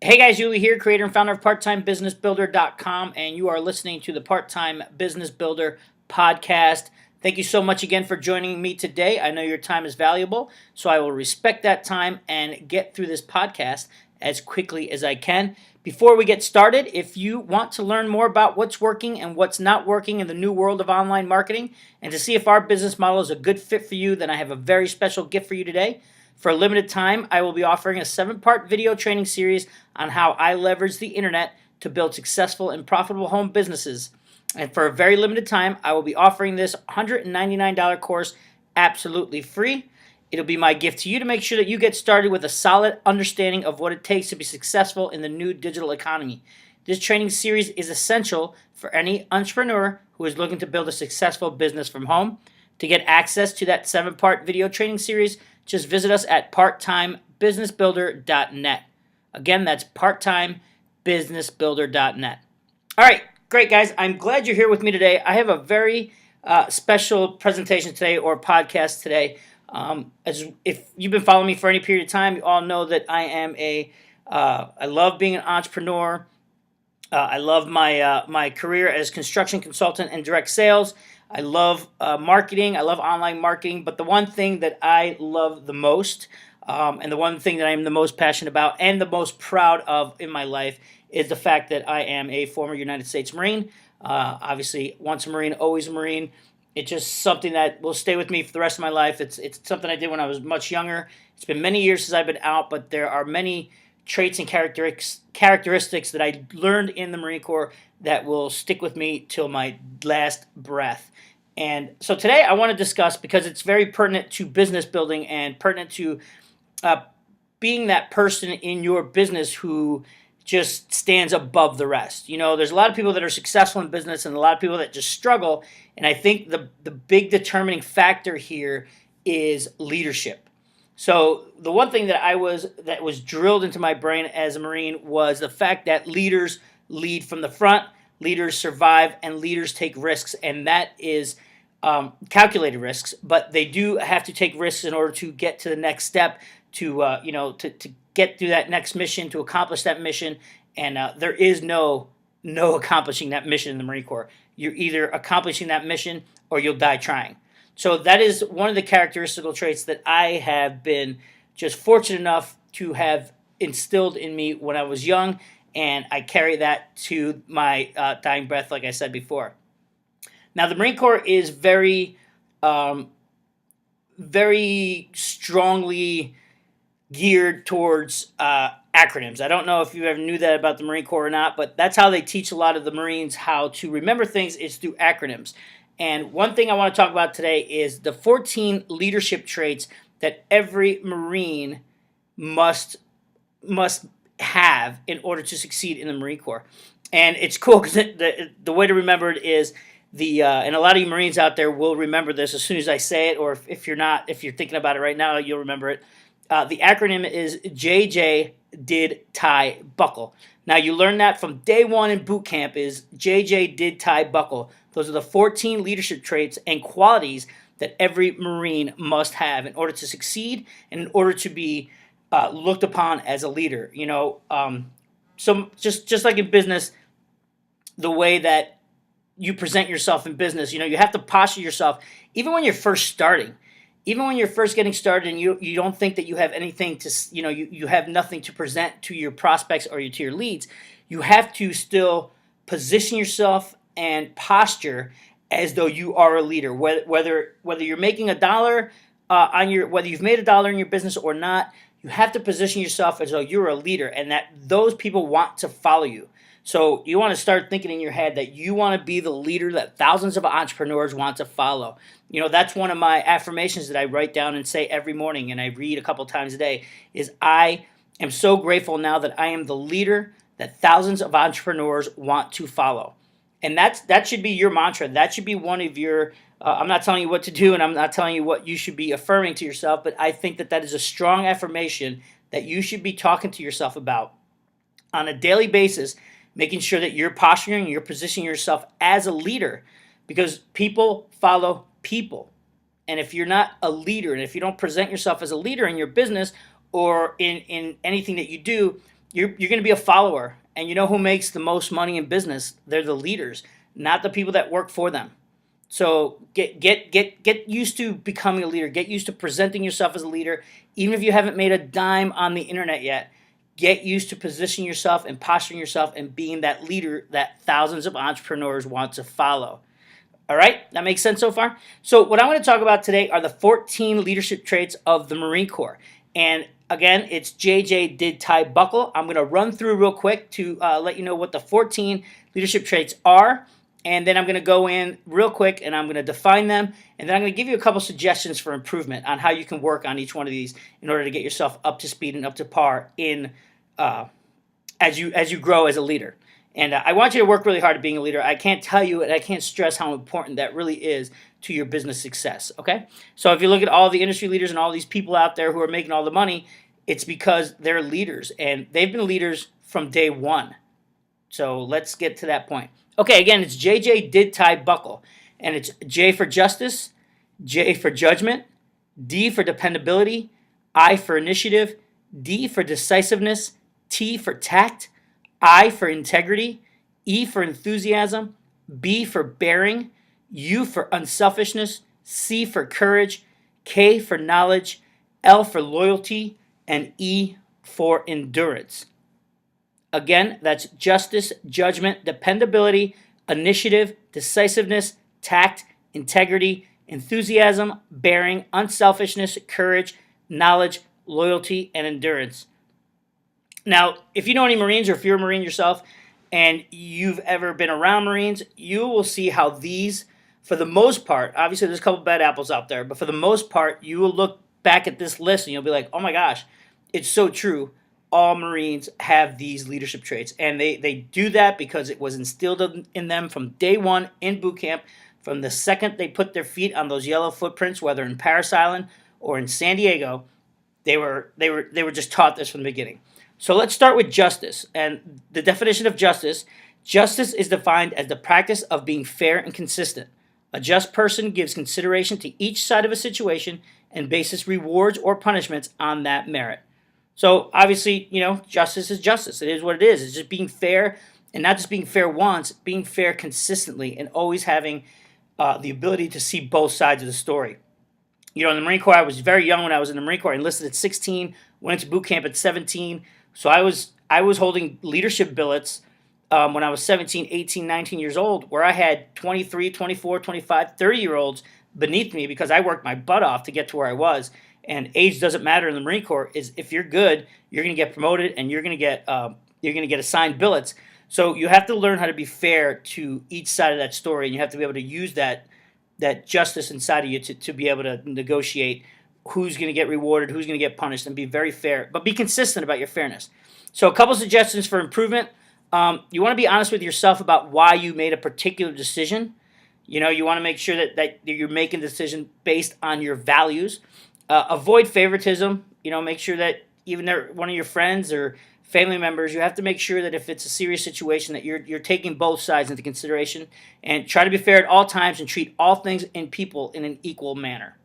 Hey guys, Yuli here, creator and founder of PartTimeBusinessBuilder.com, and you are listening to the Part-Time Business Builder podcast. Thank you so much again for joining me today. I know your time is valuable, so I will respect that time and get through this podcast as quickly as I can. Before we get started, if you want to learn more about what's working and what's not working in the new world of online marketing, and to see if our business model is a good fit for you, then I have a very special gift for you today. For a limited time, I will be offering a 7-part video training series on how I leverage the internet to build successful and profitable home businesses. And for a very limited time, I will be offering this $199 course absolutely free. It'll be my gift to you to make sure that you get started with a solid understanding of what it takes to be successful in the new digital economy. This training series is essential for any entrepreneur who is looking to build a successful business from home. To get access to that 7-part video training series, just visit us at parttimebusinessbuilder.net. Again, that's parttimebusinessbuilder.net. All right, great guys. I'm glad you're here with me today. I have a very special presentation today or podcast today. As if you've been following me for any period of time, you all know that I am I love being an entrepreneur. I love my career as construction consultant and direct sales. I love marketing. I love online marketing. But the one thing that I love the most, and the one thing that I am the most passionate about and the most proud of in my life, is the fact that I am a former United States Marine. Obviously, once a Marine, always a Marine. It's just something that will stay with me for the rest of my life. It's something I did when I was much younger. It's been many years since I've been out, but there are many traits and characteristics that I learned in the Marine Corps that will stick with me till my last breath. And so today I want to discuss, because it's very pertinent to business building and pertinent to being that person in your business who just stands above the rest. You know, there's a lot of people that are successful in business and a lot of people that just struggle. And I think the big determining factor here is leadership. So the one thing that was drilled into my brain as a Marine was the fact that leaders lead from the front, leaders survive, and leaders take risks, and that is calculated risks. But they do have to take risks in order to get to the next step, to get through that next mission, to accomplish that mission. And there is no accomplishing that mission in the Marine Corps. You're either accomplishing that mission or you'll die trying. So that is one of the characteristical traits that I have been just fortunate enough to have instilled in me when I was young, and I carry that to my dying breath, like I said before. Now, the Marine Corps is very strongly geared towards acronyms. I don't know if you ever knew that about the Marine Corps or not, but that's how they teach a lot of the Marines how to remember things, is through acronyms. And one thing I want to talk about today is the 14 leadership traits that every Marine must have in order to succeed in the Marine Corps. And it's cool because the way to remember it is and a lot of you Marines out there will remember this as soon as I say it, or if you're thinking about it right now, you'll remember it. The acronym is JJ Did Tie Buckle. Now, you learn that from day one in boot camp, is JJ Did Tie Buckle. Those are the 14 leadership traits and qualities that every Marine must have in order to succeed and in order to be looked upon as a leader. You know, so just like in business, the way that you present yourself in business, you have to posture yourself, even when you're first starting. Even when you're first getting started and you don't think that you have anything to, you have nothing to present to your prospects or to your leads, you have to still position yourself and posture as though you are a leader. Whether you're making $1 whether you've made $1 in your business or not, you have to position yourself as though you're a leader and that those people want to follow you. So you want to start thinking in your head that you want to be the leader that thousands of entrepreneurs want to follow. That's one of my affirmations that I write down and say every morning, and I read a couple times a day, is I am so grateful now that I am the leader that thousands of entrepreneurs want to follow. And that should be your mantra. That should be one of your, I'm not telling you what to do and I'm not telling you what you should be affirming to yourself, but I think that is a strong affirmation that you should be talking to yourself about on a daily basis, making sure that you're posturing, you're positioning yourself as a leader, because people follow people. And if you're not a leader, and if you don't present yourself as a leader in your business or in anything that you do, you're going to be a follower. And you know who makes the most money in business? They're the leaders, not the people that work for them. So get used to becoming a leader. Get used to presenting yourself as a leader, even if you haven't made a dime on the internet yet. Get used to positioning yourself and posturing yourself and being that leader that thousands of entrepreneurs want to follow. All right, that makes sense so far? So what I'm going to talk about today are the 14 leadership traits of the Marine Corps. And again, it's JJ did tie buckle. I'm going to run through real quick to let you know what the 14 leadership traits are. And then I'm going to go in real quick and I'm going to define them. And then I'm going to give you a couple suggestions for improvement on how you can work on each one of these in order to get yourself up to speed and up to par in as you grow as a leader. And I want you to work really hard at being a leader. I can't tell you and I can't stress how important that really is to your business success, okay? So if you look at all the industry leaders and all these people out there who are making all the money, it's because they're leaders, and they've been leaders from day one. So let's get to that point. Okay, again, it's JJ did tie buckle, and it's J for justice, J for judgment, D for dependability, I for initiative, D for decisiveness, T for tact, I for integrity, E for enthusiasm, B for bearing, U for unselfishness, C for courage, K for knowledge, L for loyalty, and E for endurance. Again, that's justice, judgment, dependability, initiative, decisiveness, tact, integrity, enthusiasm, bearing, unselfishness, courage, knowledge, loyalty, and endurance. Now, if you know any Marines or if you're a Marine yourself and you've ever been around Marines, you will see how these, for the most part, obviously there's a couple bad apples out there, but for the most part, you will look back at this list and you'll be like, oh my gosh, it's so true. All Marines have these leadership traits. And they do that because it was instilled in them from day one in boot camp. From the second they put their feet on those yellow footprints, whether in Paris Island or in San Diego, they were just taught this from the beginning. So let's start with justice. And the definition of justice is defined as the practice of being fair and consistent. A just person gives consideration to each side of a situation and bases rewards or punishments on that merit. So obviously, justice is justice. It is what it is. It's just being fair, and not just being fair once, being fair consistently, and always having the ability to see both sides of the story. In the Marine Corps, I was very young when I was in the Marine Corps. I enlisted at 16, went into boot camp at 17. So I was holding leadership billets when I was 17, 18, 19 years old, where I had 23, 24, 25, 30-year-olds beneath me because I worked my butt off to get to where I was. And age doesn't matter in the Marine Corps. Is if you're good, you're going to get promoted and you're going to get assigned billets. So you have to learn how to be fair to each side of that story, and you have to be able to use that justice inside of you to be able to negotiate who's going to get rewarded, who's going to get punished, and be very fair, but be consistent about your fairness. So a couple suggestions for improvement. You want to be honest with yourself about why you made a particular decision. You want to make sure that you're making a decision based on your values. Avoid favoritism. Make sure that even they're one of your friends or family members, you have to make sure that if it's a serious situation that you're taking both sides into consideration, and try to be fair at all times and treat all things and people in an equal manner.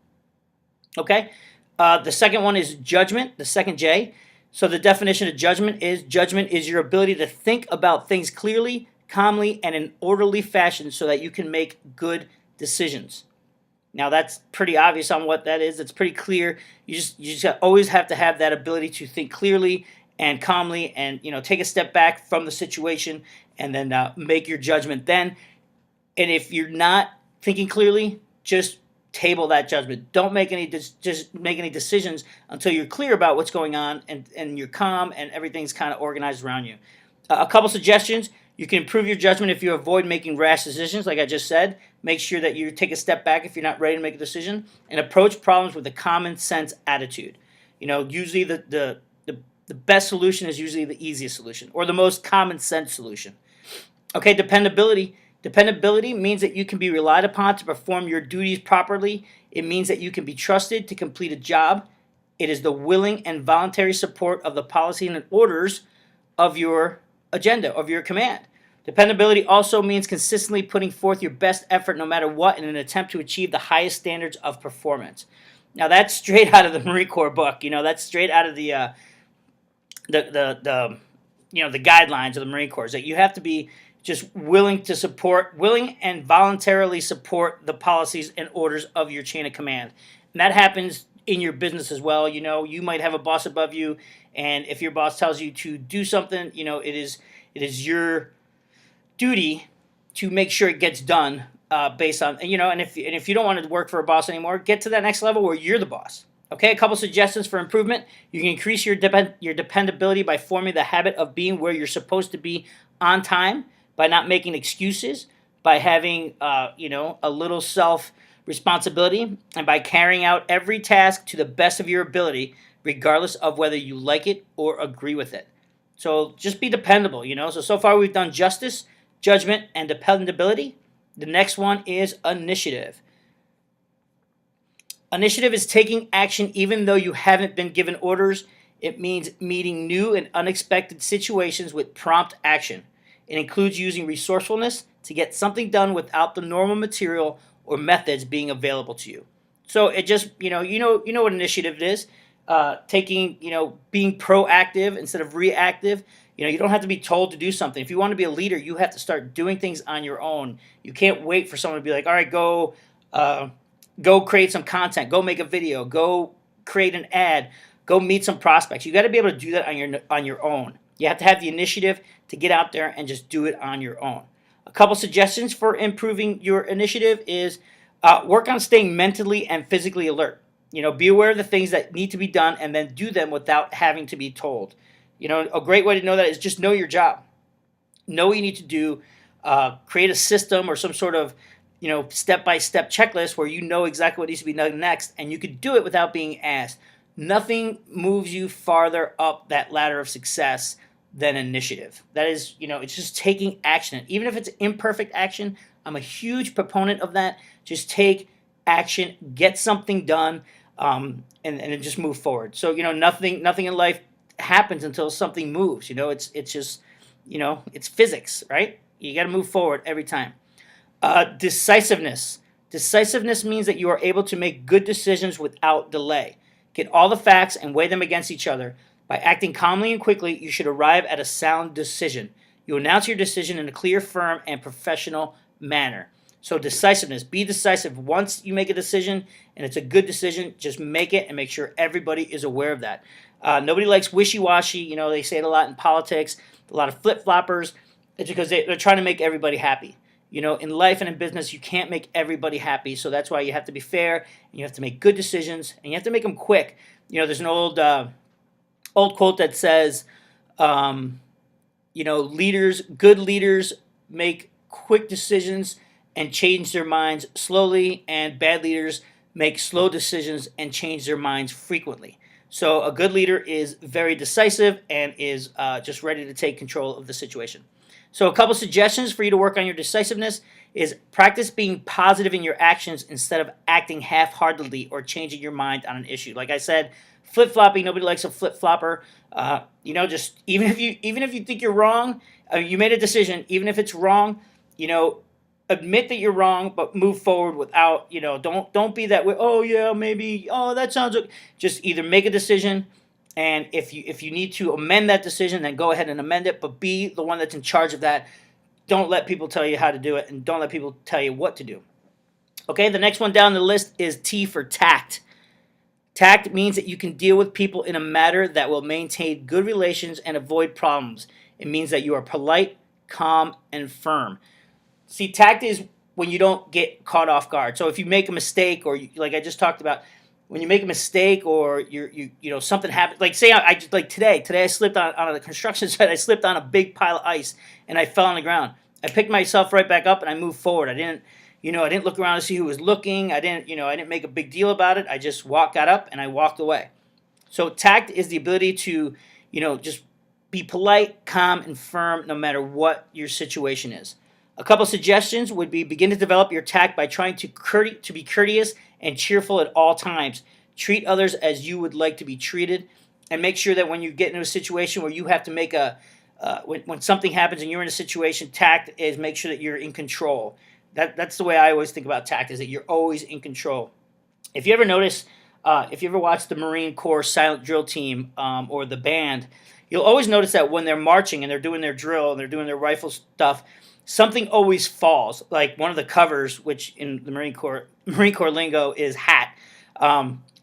Okay? The second one is judgment, the second J. So the definition of judgment is your ability to think about things clearly, calmly, and in orderly fashion so that you can make good decisions. Now that's pretty obvious on what that is. It's pretty clear. You just always have to have that ability to think clearly and calmly, and take a step back from the situation and then make your judgment then. And if you're not thinking clearly, just table that judgment. Don't make any decisions until you're clear about what's going on and you're calm and everything's kind of organized around you. A couple suggestions. You can improve your judgment if you avoid making rash decisions, like I just said. Make sure that you take a step back if you're not ready to make a decision, and approach problems with a common sense attitude. Usually the best solution is usually the easiest solution or the most common sense solution. Okay, dependability. Dependability means that you can be relied upon to perform your duties properly. It means that you can be trusted to complete a job. It is the willing and voluntary support of the policy and orders of your agenda, of your command. Dependability also means consistently putting forth your best effort no matter what in an attempt to achieve the highest standards of performance. Now that's straight out of the Marine Corps book. That's straight out of the the guidelines of the Marine Corps, is that you have to be just willing and voluntarily support the policies and orders of your chain of command. And that happens in your business as well. You might have a boss above you, and if your boss tells you to do something, it is your duty to make sure it gets done based on, and if you don't want to work for a boss anymore, get to that next level where you're the boss. Okay, a couple suggestions for improvement. You can increase your dependability by forming the habit of being where you're supposed to be on time, by not making excuses, by having a little self responsibility, and by carrying out every task to the best of your ability, regardless of whether you like it or agree with it. So just be dependable. So far we've done justice, judgment, and dependability. The next one is initiative. Initiative is taking action even though you haven't been given orders. It means meeting new and unexpected situations with prompt action. It includes using resourcefulness to get something done without the normal material or methods being available to you. So it just, you know what initiative is. Being proactive instead of reactive. You don't have to be told to do something. If you want to be a leader, you have to start doing things on your own. You can't wait for someone to be like, all right, go create some content, go make a video, go create an ad, go meet some prospects. You got to be able to do that on your own. You have to have the initiative to get out there and just do it on your own. A couple suggestions for improving your initiative is work on staying mentally and physically alert. Be aware of the things that need to be done and then do them without having to be told. A great way to know that is just know your job. Know what you need to do. Create a system or some sort of step-by-step checklist where you know exactly what needs to be done next, and you could do it without being asked. Nothing moves you farther up that ladder of success than initiative. That is, it's just taking action. Even if it's imperfect action, I'm a huge proponent of that. Just take action, get something done, and then just move forward. So, nothing in life happens until something moves. It's just, it's physics, right? You got to move forward every time. Decisiveness. Decisiveness means that you are able to make good decisions without delay. Get all the facts and weigh them against each other. By acting calmly and quickly, you should arrive at a sound decision. You announce your decision in a clear, firm, and professional manner. So decisiveness. Be decisive. Once you make a decision and it's a good decision, just make it and make sure everybody is aware of that. Nobody likes wishy-washy. They say it a lot in politics. A lot of flip-floppers. It's because they're trying to make everybody happy. In life and in business, you can't make everybody happy. So that's why you have to be fair, and you have to make good decisions, and you have to make them quick. There's an old quote that says, good leaders make quick decisions and change their minds slowly, and bad leaders make slow decisions and change their minds frequently. So a good leader is very decisive and is just ready to take control of the situation. So a couple suggestions for you to work on your decisiveness is practice being positive in your actions instead of acting half-heartedly or changing your mind on an issue. Like I said, flip-flopping, nobody likes a flip-flopper. Just even if you think you're wrong, you made a decision, even if it's wrong, admit that you're wrong, but move forward without, don't be that way. Oh yeah, maybe. Oh, that sounds okay. Just either make a decision. And if you need to amend that decision, then go ahead and amend it, but be the one that's in charge of that. Don't let people tell you how to do it, and don't let people tell you what to do. Okay, the next one down the list is T for tact. Tact means that you can deal with people in a manner that will maintain good relations and avoid problems. It means that you are polite, calm, and firm. See, tact is when you don't get caught off guard. So if you make a mistake, or like I just talked about, when you make a mistake or something happens, like say I like today I slipped on the construction site. I slipped on a big pile of ice and I fell on the ground. I picked myself right back up and I moved forward. I didn't look around to see who was looking. I didn't make a big deal about it. I just got up and I walked away. So tact is the ability to just be polite, calm, and firm no matter what your situation is. A couple suggestions would be begin to develop your tact by trying to be courteous and cheerful at all times. Treat others as you would like to be treated, and make sure that when you get into a situation where you have to make when something happens and you're in a situation, tact is make sure that you're in control. That's the way I always think about tact, is that you're always in control. If you ever watch the Marine Corps Silent Drill Team or the band, you'll always notice that when they're marching and they're doing their drill and they're doing their rifle stuff, something always falls. Like one of the covers, which in the Marine Corps lingo is hat.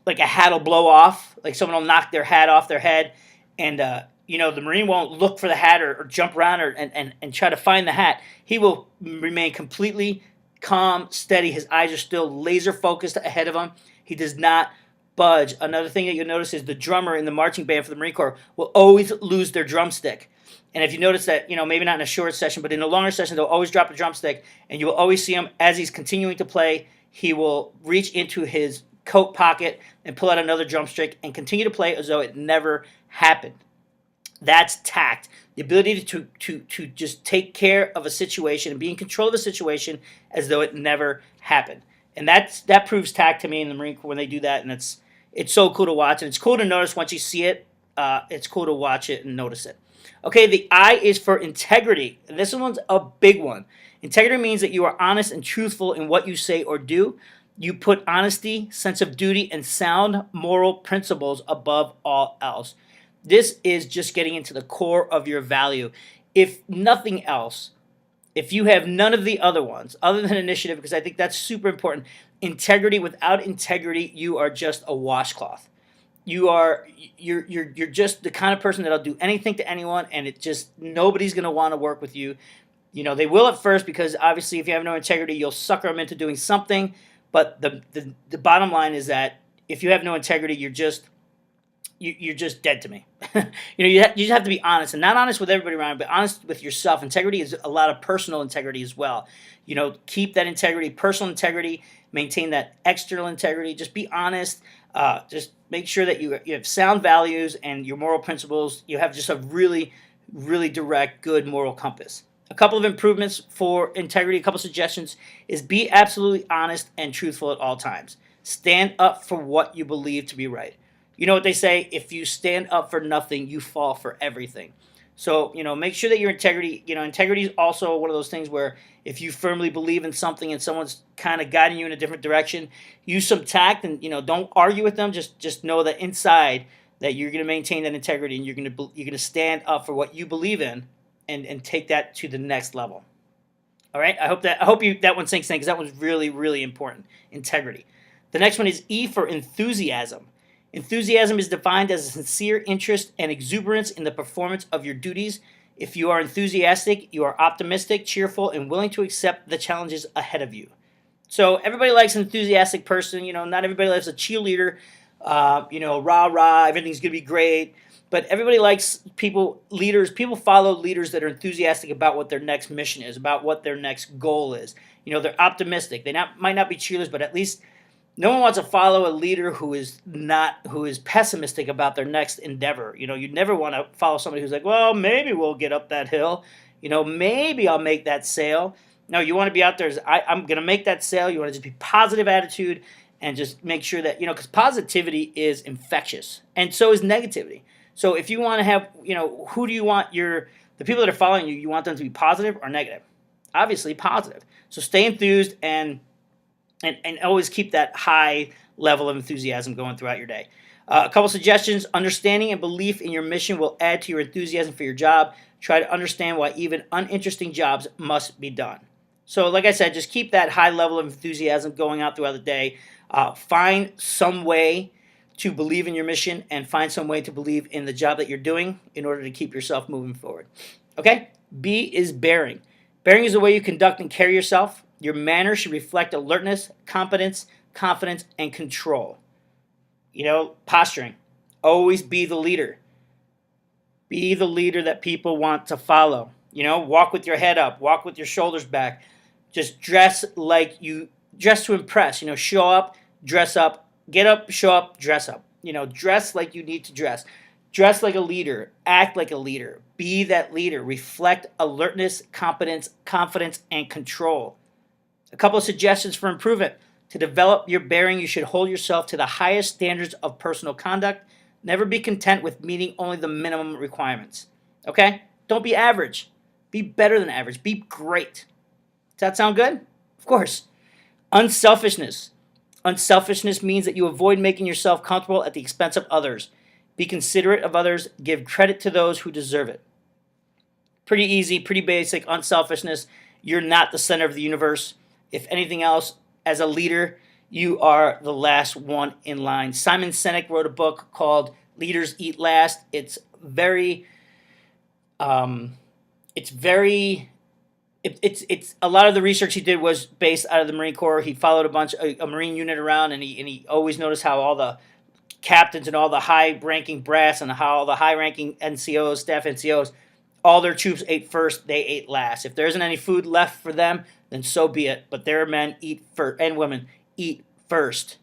Like a hat will blow off, like someone will knock their hat off their head, and the Marine won't look for the hat or jump around and try to find the hat. He will remain completely calm, steady. His eyes are still laser focused ahead of him. He does not budge. Another thing that you'll notice is the drummer in the marching band for the Marine Corps will always lose their drumstick. And if you notice that, maybe not in a short session, but in a longer session, they'll always drop the drumstick, and you will always see him as he's continuing to play. He will reach into his coat pocket and pull out another drumstick and continue to play as though it never happened. That's tact. The ability to just take care of a situation and be in control of a situation as though it never happened. And that proves tact to me in the Marine Corps when they do that, and it's so cool to watch, and it's cool to notice once you see it. It's cool to watch it and notice it. Okay, the I is for integrity. And this one's a big one. Integrity means that you are honest and truthful in what you say or do. You put honesty, sense of duty, and sound moral principles above all else. This is just getting into the core of your value. If nothing else, if you have none of the other ones, other than initiative, because I think that's super important, integrity, without integrity, you are just a washcloth. You're just the kind of person that'll do anything to anyone, and nobody's going to want to work with you. They will at first, because obviously if you have no integrity, you'll sucker them into doing something. But the bottom line is that if you have no integrity, you're just dead to me. You just have to be honest, and not honest with everybody around, but honest with yourself. Integrity is a lot of personal integrity as well. Keep that integrity, personal integrity, maintain that external integrity. Just be honest. Just make sure that you have sound values and your moral principles. You have just a really, really direct, good moral compass. A couple of improvements for integrity, a couple of suggestions, is be absolutely honest and truthful at all times. Stand up for what you believe to be right. You know what they say, if you stand up for nothing, you fall for everything. So, make sure that your integrity is also one of those things where if you firmly believe in something and someone's kind of guiding you in a different direction, use some tact and, don't argue with them. Just know that inside that you're going to maintain that integrity and you're going to stand up for what you believe in and take that to the next level. All right? I hope that one sinks in, because that one's really, really important. Integrity. The next one is E for enthusiasm. Enthusiasm is defined as a sincere interest and exuberance in the performance of your duties. If you are enthusiastic, you are optimistic, cheerful, and willing to accept the challenges ahead of you. So everybody likes an enthusiastic person. Not everybody likes a cheerleader. Rah, rah, everything's going to be great. But everybody likes people follow leaders that are enthusiastic about what their next mission is, about what their next goal is. They're optimistic. They might not be cheerleaders, but at least no one wants to follow a leader who is pessimistic about their next endeavor. You never want to follow somebody who's like, well, maybe we'll get up that hill. Maybe I'll make that sale. No, you want to be out there as I'm going to make that sale. You want to just be positive attitude and just make sure that, because positivity is infectious, and so is negativity. So if you want to have, who do you want the people that are following you want them to be positive or negative? Obviously positive. So stay enthused and always keep that high level of enthusiasm going throughout your day. A couple suggestions. Understanding and belief in your mission will add to your enthusiasm for your job. Try to understand why even uninteresting jobs must be done. So like I said, just keep that high level of enthusiasm going out throughout the day. Find some way to believe in your mission and find some way to believe in the job that you're doing in order to keep yourself moving forward. Okay? B is bearing. Bearing is the way you conduct and carry yourself. Your manner should reflect alertness, competence, confidence, and control. Posturing. Always be the leader. Be the leader that people want to follow. Walk with your head up. Walk with your shoulders back. Just dress to impress. Show up, dress up, get up, show up, dress up. Dress like you need to dress. Dress like a leader. Act like a leader. Be that leader. Reflect alertness, competence, confidence, and control. A couple of suggestions for improvement. To develop your bearing, you should hold yourself to the highest standards of personal conduct. Never be content with meeting only the minimum requirements. Okay? Don't be average. Be better than average. Be great. Does that sound good? Of course. Unselfishness. Unselfishness means that you avoid making yourself comfortable at the expense of others. Be considerate of others. Give credit to those who deserve it. Pretty easy, pretty basic. Unselfishness. You're not the center of the universe. If anything else, as a leader, you are the last one in line. Simon Sinek wrote a book called Leaders Eat Last. It's very it's a lot of the research he did was based out of the Marine Corps. He followed a Marine unit around, and he always noticed how all the captains and all the high-ranking brass and how all the high-ranking NCOs, staff NCOs, all their troops ate first, they ate last. If there isn't any food left for them, then so be it. But their men eat first, and women eat first,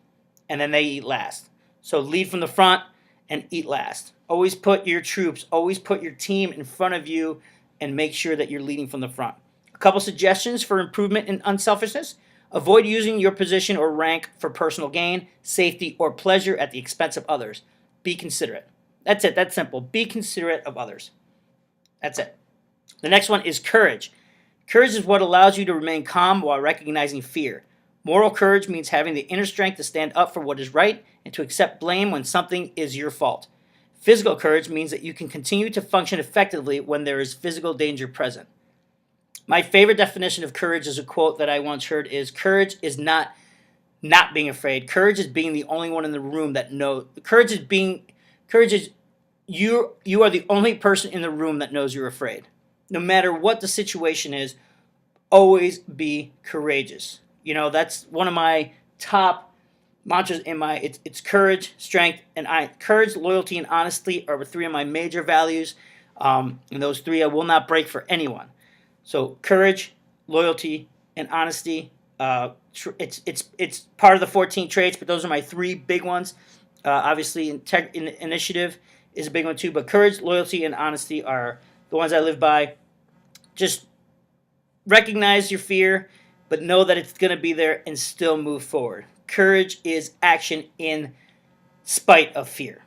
and then they eat last. So lead from the front and eat last. Always put your troops, always put your team in front of you, and make sure that you're leading from the front. A couple suggestions for improvement in unselfishness. Avoid using your position or rank for personal gain, safety, or pleasure at the expense of others. Be considerate. That's it. That's simple. Be considerate of others. That's it. The next one is courage. Courage is what allows you to remain calm while recognizing fear. Moral courage means having the inner strength to stand up for what is right and to accept blame when something is your fault. Physical courage means that you can continue to function effectively when there is physical danger present. My favorite definition of courage is a quote that I once heard is, courage is not being afraid. Courage is being the only one in the room that knows. Courage is you are the only person in the room that knows you're afraid. No matter what the situation is, always be courageous. You know, that's one of my top mantras in my it's courage, strength, and courage, loyalty, and honesty are three of my major values. And those three I will not break for anyone. So courage, loyalty, and honesty. It's part of the 14 traits, but those are my three big ones. Obviously, initiative is a big one too, but courage, loyalty, and honesty are the ones I live by. Just recognize your fear, but know that it's going to be there and still move forward. Courage is action in spite of fear.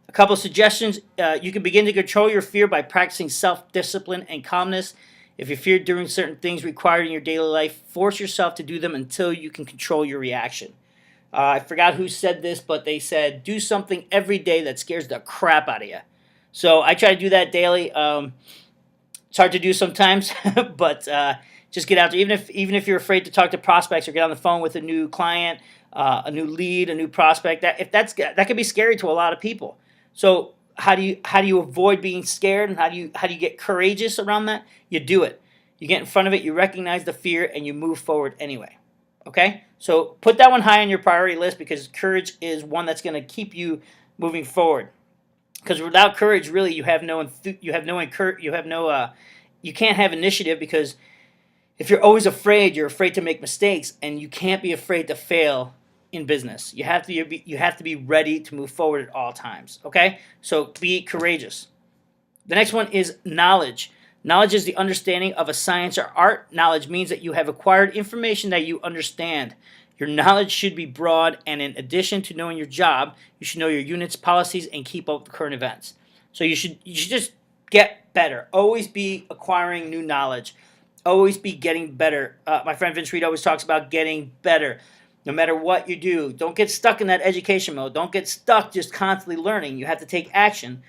A couple of suggestions. You can begin to control your fear by practicing self-discipline and calmness. If you fear doing certain things required in your daily life, force yourself to do them until you can control your reaction. I forgot who said this, but they said, do something every day that scares the crap out of you. So I try to do that daily. It's hard to do sometimes, but just get out there. Even if you're afraid to talk to prospects or get on the phone with a new client, a new lead, a new prospect, that can be scary to a lot of people. So how do you avoid being scared, and how do you get courageous around that? You do it. You get in front of it, you recognize the fear, and you move forward anyway. Okay? So put that one high on your priority list, because courage is one that's going to keep you moving forward. Because without courage, really, you can't have initiative, because if you're always afraid, you're afraid to make mistakes, and you can't be afraid to fail in business. You have to be ready to move forward at all times. Okay? So be courageous. The next one is knowledge. Knowledge is the understanding of a science or art. Knowledge means that you have acquired information that you understand. Your knowledge should be broad, and in addition to knowing your job, you should know your unit's policies and keep up with current events. So you should just get better. Always be acquiring new knowledge. Always be getting better. My friend Vince Reed always talks about getting better. No matter what you do, don't get stuck in that education mode. Don't get stuck just constantly learning. You have to take action.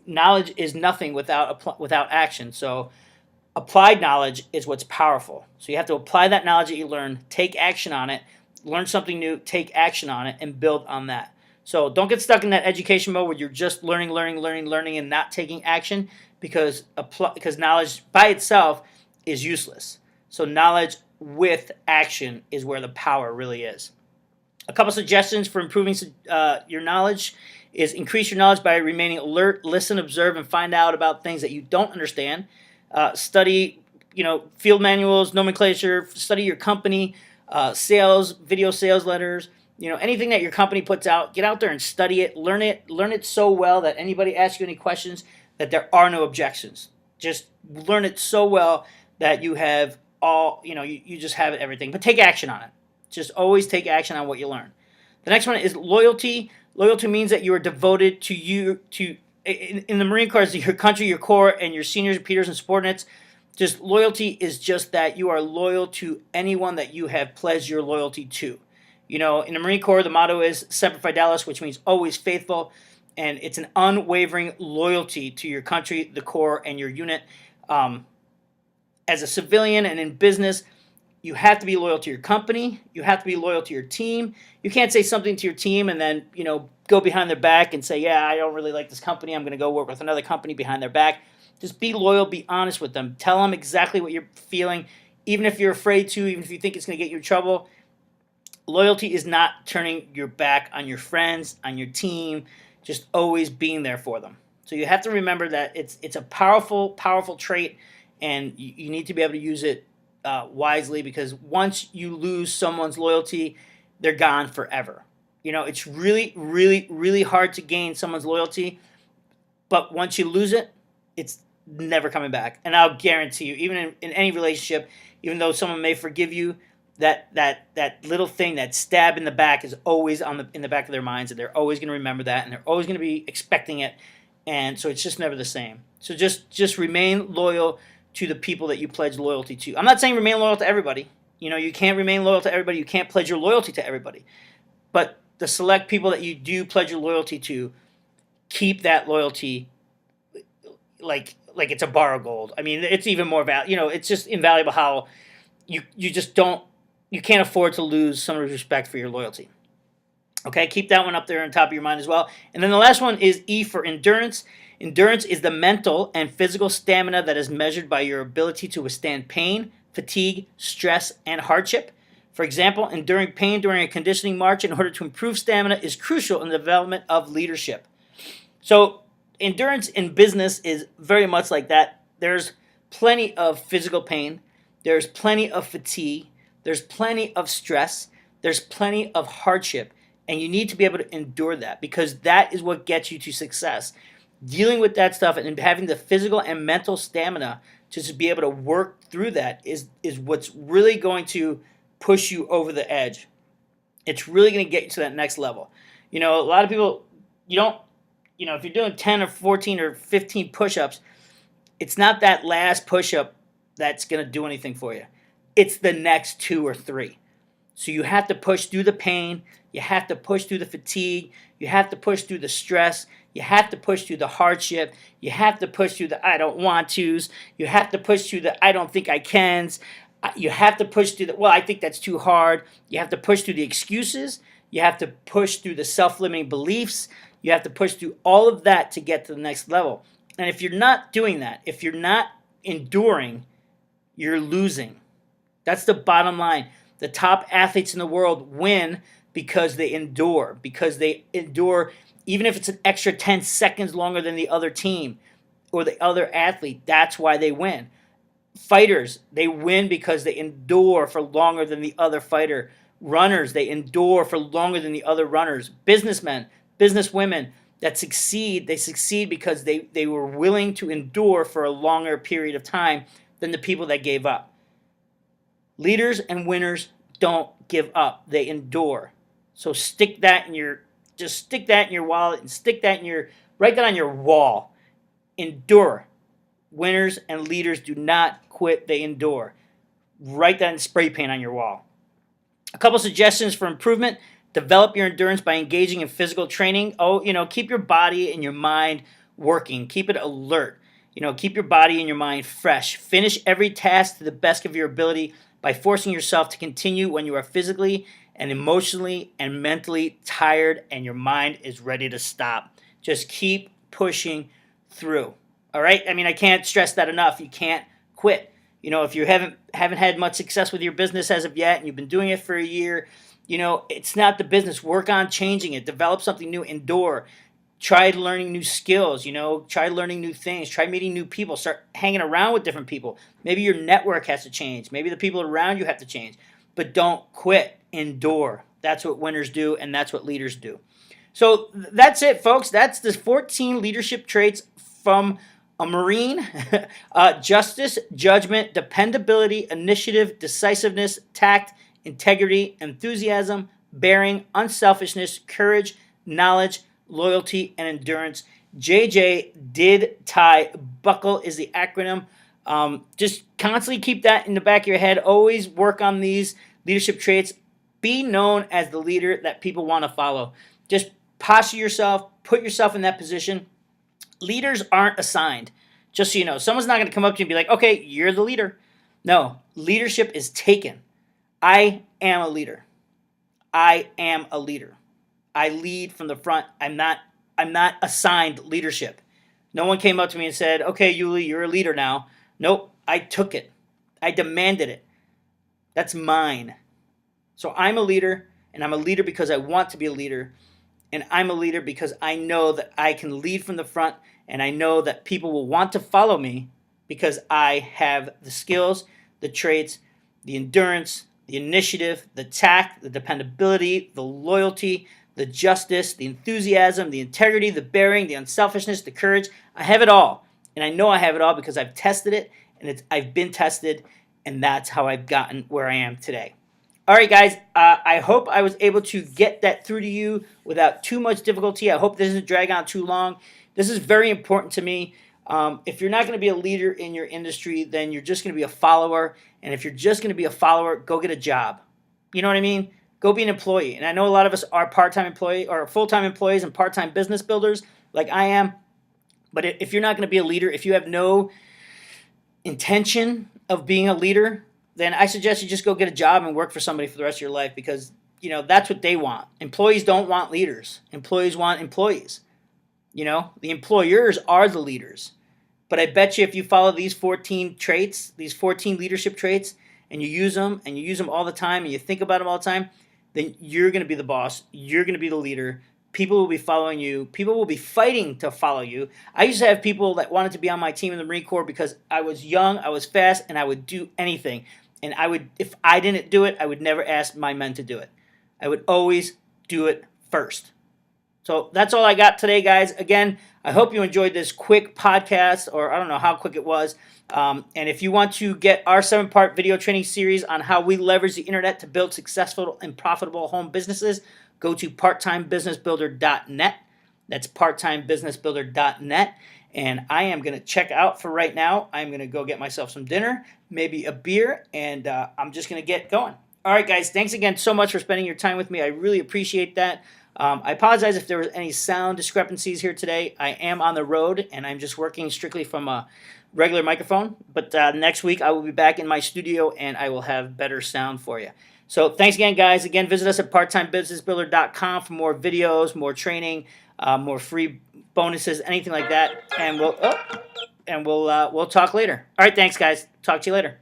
Knowledge is nothing without action. So applied knowledge is what's powerful. So you have to apply that knowledge that you learn, take action on it, learn something new, take action on it, and build on that. So don't get stuck in that education mode where you're just learning, and not taking action, because knowledge by itself is useless. So knowledge with action is where the power really is. A couple suggestions for improving your knowledge is increase your knowledge by remaining alert, listen, observe, and find out about things that you don't understand. Study, field manuals, nomenclature, study your company, sales, video sales letters, anything that your company puts out. Get out there and study it, learn it so well that anybody asks you any questions, that there are no objections. Just learn it so well that you have you just have everything. But take action on it. Just always take action on what you learn. The next one is loyalty. Loyalty means that you are devoted in the Marine Corps, your country, your corps, and your seniors, peers, and subordinates. Just loyalty is just that you are loyal to anyone that you have pledged your loyalty to. In the Marine Corps, the motto is Semper Fidelis, which means always faithful. and it's an unwavering loyalty to your country, the Corps, and your unit. As a civilian and in business, you have to be loyal to your company. You have to be loyal to your team. You can't say something to your team and then, go behind their back and say, yeah, I don't really like this company. I'm going to go work with another company behind their back. Just be loyal. Be honest with them. Tell them exactly what you're feeling, even if you're afraid to, even if you think it's going to get you in trouble. Loyalty is not turning your back on your friends, on your team, just always being there for them. So you have to remember that it's a powerful, powerful trait, and you need to be able to use it wisely, because once you lose someone's loyalty, they're gone forever. It's really, really, really hard to gain someone's loyalty, but once you lose it, it's never coming back. And I'll guarantee you, even in any relationship, even though someone may forgive you, that little thing, that stab in the back, is always in the back of their minds, and they're always going to remember that, and they're always going to be expecting it, and so it's just never the same. So just remain loyal to the people that you pledge loyalty to. I'm not saying remain loyal to everybody. You can't remain loyal to everybody. You can't pledge your loyalty to everybody. But the select people that you do pledge your loyalty to, keep that loyalty like it's a bar of gold. I mean, it's even more valuable. It's just invaluable how you can't afford to lose someone's respect for your loyalty. Okay, keep that one up there on top of your mind as well. And then the last one is E for endurance. Endurance is the mental and physical stamina that is measured by your ability to withstand pain, fatigue, stress, and hardship. For example, enduring pain during a conditioning march in order to improve stamina is crucial in the development of leadership. So endurance in business is very much like that. There's plenty of physical pain. There's plenty of fatigue. There's plenty of stress. There's plenty of hardship. And you need to be able to endure that, because that is what gets you to success. Dealing with that stuff and having the physical and mental stamina to just be able to work through that is what's really going to push you over the edge. It's really going to get you to that next level. A lot of people, if you're doing 10 or 14 or 15 push-ups, it's not that last push-up that's going to do anything for you. It's the next 2 or 3. So you have to push through the pain. You have to push through the fatigue. You have to push through the stress. You have to push through the hardship. You have to push through the I don't want tos. You have to push through the I don't think I cans. You have to push through the, well, I think that's too hard. You have to push through the excuses. You have to push through the self-limiting beliefs. You have to push through all of that to get to the next level. And if you're not doing that, if you're not enduring, you're losing. That's the bottom line. The top athletes in the world win because they endure. Even if it's an extra 10 seconds longer than the other team or the other athlete. That's why they win. Fighters, they win because they endure for longer than the other fighter. Runners, they endure for longer than the other runners. Businessmen, businesswomen that succeed, they succeed because they were willing to endure for a longer period of time than the people that gave up. Leaders and winners don't give up. They endure. So stick that in your wallet, and write that on your wall. Endure. Winners and leaders do not quit, they endure. Write that in spray paint on your wall. A couple suggestions for improvement. Develop your endurance by engaging in physical training. Keep your body and your mind working. Keep it alert. Keep your body and your mind fresh. Finish every task to the best of your ability by forcing yourself to continue when you are physically and emotionally and mentally tired and your mind is ready to stop. Just keep pushing through. All right? I mean, I can't stress that enough. You can't quit. If you haven't had much success with your business as of yet and you've been doing it for a year, it's not the business. Work on changing it. Develop something new. Endure. Try learning new skills, try learning new things, try meeting new people, start hanging around with different people. Maybe your network has to change. Maybe the people around you have to change. But don't quit. Endure. That's what winners do, and that's what leaders do. So that's it, folks. That's the 14 leadership traits from a Marine. Justice, judgment, dependability, initiative, decisiveness, tact, integrity, enthusiasm, bearing, unselfishness, courage, knowledge, loyalty, and endurance. JJ did tie. Buckle is the acronym. Just constantly keep that in the back of your head. Always work on these leadership traits. Be known as the leader that people want to follow. Just posture yourself, put yourself in that position. Leaders aren't assigned. Just so you know, someone's not going to come up to you and be like, okay, you're the leader. No, leadership is taken. I am a leader. I am a leader. I lead from the front. I'm not assigned leadership. No one came up to me and said, okay, Yuli, you're a leader now. Nope, I took it. I demanded it. That's mine. So I'm a leader, and I'm a leader because I want to be a leader. And I'm a leader because I know that I can lead from the front, and I know that people will want to follow me because I have the skills, the traits, the endurance, the initiative, the tact, the dependability, the loyalty, the justice, the enthusiasm, the integrity, the bearing, the unselfishness, the courage. I have it all. And I know I have it all because I've tested it, and I've been tested, and that's how I've gotten where I am today. All right, guys, I hope I was able to get that through to you without too much difficulty. I hope this doesn't drag on too long. This is very important to me. If you're not going to be a leader in your industry, then you're just going to be a follower. And if you're just going to be a follower, go get a job. You know what I mean? Go be an employee. And I know a lot of us are part-time employees or full-time employees and part-time business builders like I am. But if you're not going to be a leader, if you have no intention of being a leader, then I suggest you just go get a job and work for somebody for the rest of your life because, that's what they want. Employees don't want leaders. Employees want employees. The employers are the leaders. But I bet you if you follow these 14 traits, these 14 leadership traits, and you use them all the time and you think about them all the time, then you're going to be the boss. You're going to be the leader. People will be following you. People will be fighting to follow you. I used to have people that wanted to be on my team in the Marine Corps because I was young, I was fast, and I would do anything. And if I didn't do it, I would never ask my men to do it. I would always do it first. So that's all I got today, guys. Again, I hope you enjoyed this quick podcast, or I don't know how quick it was. And if you want to get our 7-part video training series on how we leverage the internet to build successful and profitable home businesses, go to parttimebusinessbuilder.net. That's parttimebusinessbuilder.net. And I am going to check out for right now. I'm going to go get myself some dinner, maybe a beer, and I'm just going to get going. All right, guys, thanks again so much for spending your time with me. I really appreciate that. I apologize if there was any sound discrepancies here today. I am on the road, and I'm just working strictly from a regular microphone. But next week, I will be back in my studio, and I will have better sound for you. So thanks again, guys. Again, visit us at parttimebusinessbuilder.com for more videos, more training, more free bonuses, anything like that. And we'll talk later. All right, thanks, guys. Talk to you later.